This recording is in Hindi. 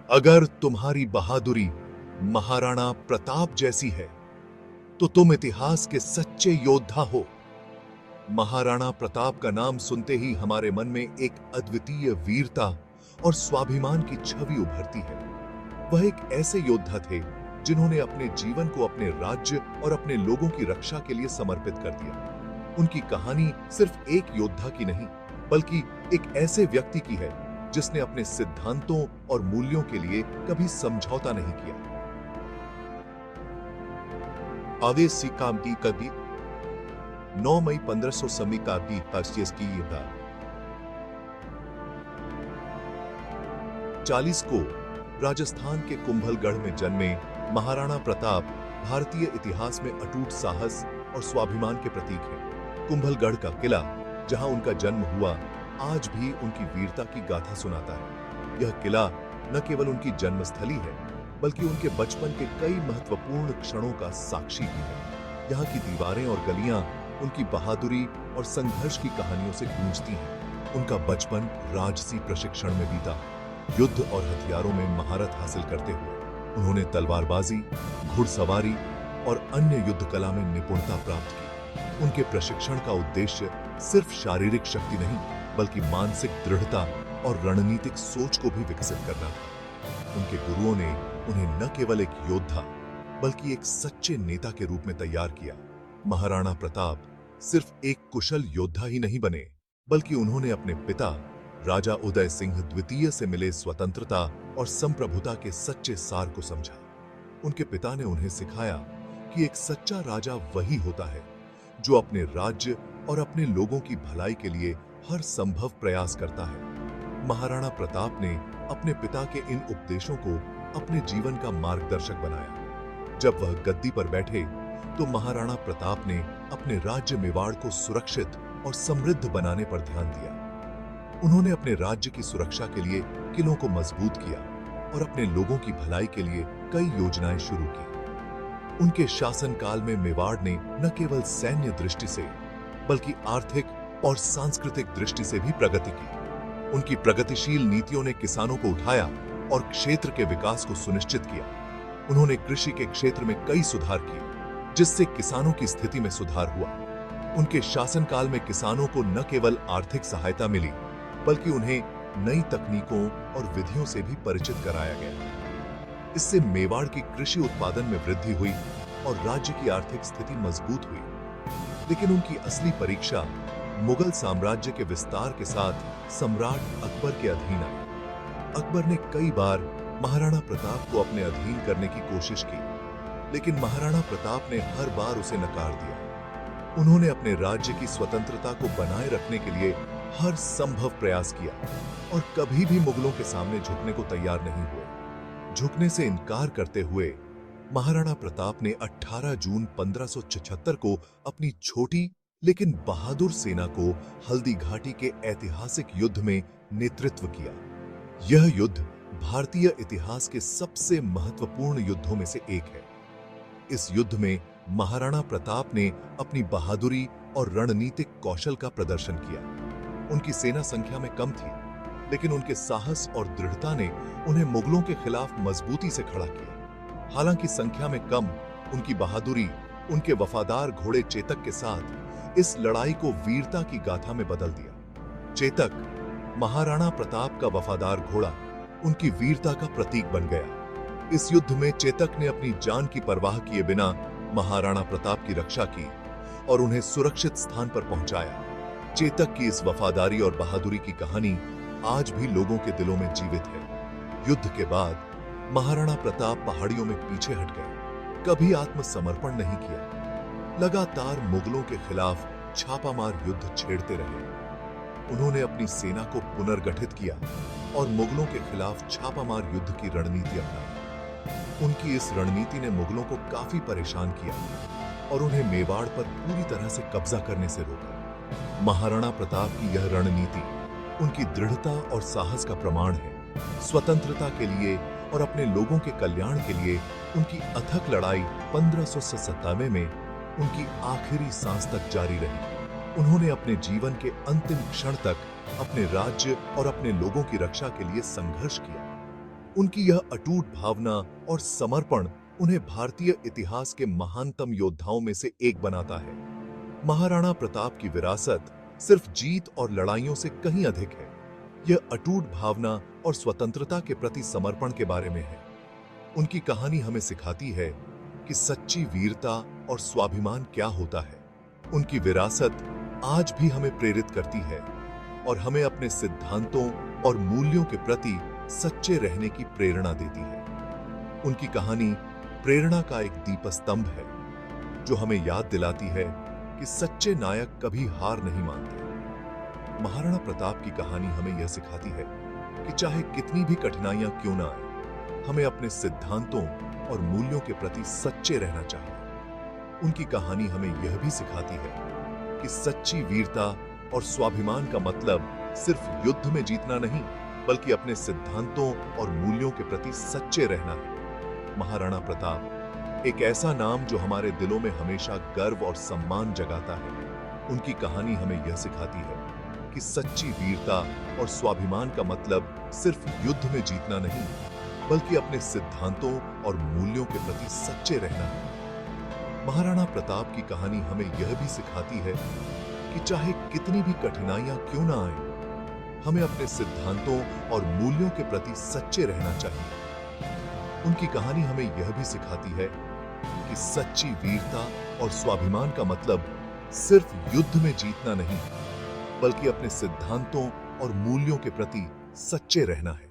अगर तुम्हारी बहादुरी महाराणा प्रताप जैसी है तो तुम इतिहास के सच्चे योद्धा हो। महाराणा प्रताप का नाम सुनते ही हमारे मन में एक अद्वितीय वीरता और स्वाभिमान की छवि उभरती है। वह एक ऐसे योद्धा थे जिन्होंने अपने जीवन को अपने राज्य और अपने लोगों की रक्षा के लिए समर्पित कर दिया। उनकी कहानी सिर्फ एक योद्धा की नहीं, बल्कि एक ऐसे व्यक्ति की है जिसने अपने सिद्धांतों और मूल्यों के लिए कभी समझौता नहीं किया। आदेश सी काम की कभी 9 मई 1500 का भी पश्चिस की 40 को राजस्थान के कुंभलगढ़ में जन्मे महाराणा प्रताप भारतीय इतिहास में अटूट साहस और स्वाभिमान के प्रतीक हैं। कुंभलगढ़ का किला, जहां उनका जन्म हुआ, आज भी उनकी वीरता की गाथा सुनाता है। यह किला न केवल उनकी जन्मस्थली है, बल्कि उनके बचपन के कई महत्वपूर्ण क्षणों का साक्षी भी है। यहाँ की दीवारें और गलियां उनकी बहादुरी और संघर्ष की कहानियों से गूंजती हैं। उनका बचपन राजसी प्रशिक्षण में बीता। युद्ध और हथियारों में महारत हासिल करते हुए उन्होंने तलवारबाजी, घुड़सवारी और अन्य युद्ध कला में निपुणता प्राप्त की। उनके प्रशिक्षण का उद्देश्य सिर्फ शारीरिक शक्ति नहीं, बल्कि मानसिक दृढ़ता और रणनीतिक सोच को भी विकसित करना था। उनके गुरुओं ने उन्हें न केवल एक योद्धा, बल्कि एक सच्चे नेता के रूप में तैयार किया। महाराणा प्रताप सिर्फ एक कुशल योद्धा ही नहीं बने, बल्कि उन्होंने अपने पिता राजा उदय सिंह द्वितीय से मिले स्वतंत्रता और संप्रभुता के सच्चे सार को समझा। उनके पिता ने उन्हें सिखाया कि एक सच्चा राजा वही होता है जो अपने राज्य और अपने लोगों की भलाई के लिए हर संभव प्रयास करता है। महाराणा प्रताप ने अपने पिता के इन उपदेशों को अपने जीवन का मार्गदर्शक बनाया। जब वह गद्दी पर बैठे तो महाराणा प्रताप ने अपने राज्य मेवाड़ को सुरक्षित और समृद्ध बनाने पर ध्यान दिया। उन्होंने अपने राज्य की सुरक्षा के लिए किलों को मजबूत किया और अपने लोगों की भलाई के लिए कई योजनाएं शुरू की। उनके शासनकाल में मेवाड़ ने न केवल सैन्य दृष्टि से, बल्कि आर्थिक और सांस्कृतिक दृष्टि से भी प्रगति की। उनकी प्रगतिशील नीतियों ने किसानों को उठाया और क्षेत्र के विकास को सुनिश्चित किया। उन्होंने कृषि के क्षेत्र में कई सुधार किए, जिससे किसानों की स्थिति में सुधार हुआ। उनके शासनकाल में किसानों को न केवल आर्थिक सहायता मिली, बल्कि उन्हें नई तकनीकों और विधियों से भी परिचित कराया गया। इससे मेवाड़ की कृषि उत्पादन में वृद्धि हुई और राज्य की आर्थिक स्थिति मजबूत हुई। लेकिन उनकी असली परीक्षा मुगल साम्राज्य के विस्तार के साथ सम्राट अकबर के अधीन आई। अकबर ने कई बार महाराणा प्रताप को अपने अधीन करने की कोशिश की, लेकिन महाराणा प्रताप ने हर बार उसे नकार दिया। उन्होंने अपने राज्य की स्वतंत्रता को बनाए रखने के लिए हर संभव प्रयास किया और कभी भी मुगलों के सामने झुकने को तैयार नहीं हुए। झुकने से इनकार करते हुए महाराणा प्रताप ने 18 जून 1576 को अपनी छोटी लेकिन बहादुर सेना को हल्दी घाटी के ऐतिहासिक युद्ध में नेतृत्व किया। यह युद्ध भारतीय इतिहास के सबसे महत्वपूर्ण युद्धों में से एक है। इस युद्ध में महाराणा प्रताप ने अपनी बहादुरी और रणनीतिक कौशल का प्रदर्शन किया। उनकी सेना संख्या में कम थी, लेकिन उनके साहस और दृढ़ता ने उन्हें मुगलों के खिलाफ मजबूती से खड़ा किया। हालांकि संख्या में कम, उनकी बहादुरी उनके वफादार घोड़े चेतक के साथ इस लड़ाई को वीरता की गाथा में बदल दिया। चेतक, महाराणा प्रताप का वफादार घोड़ा, उनकी वीरता का प्रतीक बन गया। इस युद्ध में चेतक ने अपनी जान की परवाह किए बिना महाराणा प्रताप की रक्षा की और उन्हें सुरक्षित स्थान पर पहुंचाया। चेतक की इस वफादारी और बहादुरी की कहानी आज भी लोगों के दिलों में जीवित है। युद्ध के बाद महाराणा प्रताप पहाड़ियों में पीछे हट गए, कभी आत्मसमर्पण नहीं किया। लगातार मुगलों के खिलाफ छापामार युद्ध छेड़ते रहे। उन्होंने अपनी सेना को पुनर्गठित किया और मुगलों के खिलाफ छापामार युद्ध की रणनीति अपनाई। उनकी इस रणनीति ने मुगलों को काफी परेशान किया और उन्हें मेवाड़ पर पूरी तरह से कब्जा करने से रोका। महाराणा प्रताप की यह रणनीति उनकी दृढ़ता और साहस का प्रमाण है। स्वतंत्रता के लिए और अपने लोगों के कल्याण के लिए उनकी अथक लड़ाई 1597 में उनकी आखिरी सांस तक जारी रही। उन्होंने अपने जीवन के अंतिम क्षण तक अपने राज्य और अपने लोगों की रक्षा के लिए संघर्ष किया। उनकी यह अटूट भावना और समर्पण उन्हें भारतीय इतिहास के महानतम योद्धाओं में से एक बनाता है। महाराणा प्रताप की विरासत सिर्फ जीत और लड़ाइयों से कहीं अधिक है। यह अटूट भावना और स्वतंत्रता के प्रति समर्पण के बारे में है। उनकी कहानी हमें सिखाती है कि सच्ची वीरता और स्वाभिमान क्या होता है। उनकी विरासत आज भी हमें प्रेरित करती है और हमें अपने सिद्धांतों और मूल्यों के प्रति सच्चे रहने की प्रेरणा देती है। उनकी कहानी प्रेरणा का एक दीपस्तंभ है जो हमें याद दिलाती है कि सच्चे नायक कभी हार नहीं मानते। महाराणा प्रताप की कहानी हमें यह सिखाती है कि चाहे कितनी भी कठिनाइयां क्यों ना आए, हमें अपने सिद्धांतों और मूल्यों के प्रति सच्चे रहना चाहिए। उनकी कहानी हमें यह भी सिखाती है कि सच्ची वीरता और स्वाभिमान का मतलब सिर्फ युद्ध में जीतना नहीं, बल्कि अपने सिद्धांतों और मूल्यों के प्रति सच्चे रहना है। महाराणा प्रताप एक ऐसा नाम जो हमारे दिलों में हमेशा गर्व और सम्मान जगाता है। उनकी कहानी हमें यह सिखाती है कि सच्ची वीरता और स्वाभिमान का मतलब सिर्फ युद्ध में जीतना नहीं, बल्कि अपने सिद्धांतों और मूल्यों के प्रति सच्चे रहना है। महाराणा प्रताप की कहानी हमें यह भी सिखाती है कि चाहे कितनी भी कठिनाइयां क्यों ना आए, हमें अपने सिद्धांतों और मूल्यों के प्रति सच्चे रहना चाहिए। उनकी कहानी हमें यह भी सिखाती है कि सच्ची वीरता और स्वाभिमान का मतलब सिर्फ युद्ध में जीतना नहीं, बल्कि अपने सिद्धांतों और मूल्यों के प्रति सच्चे रहना है।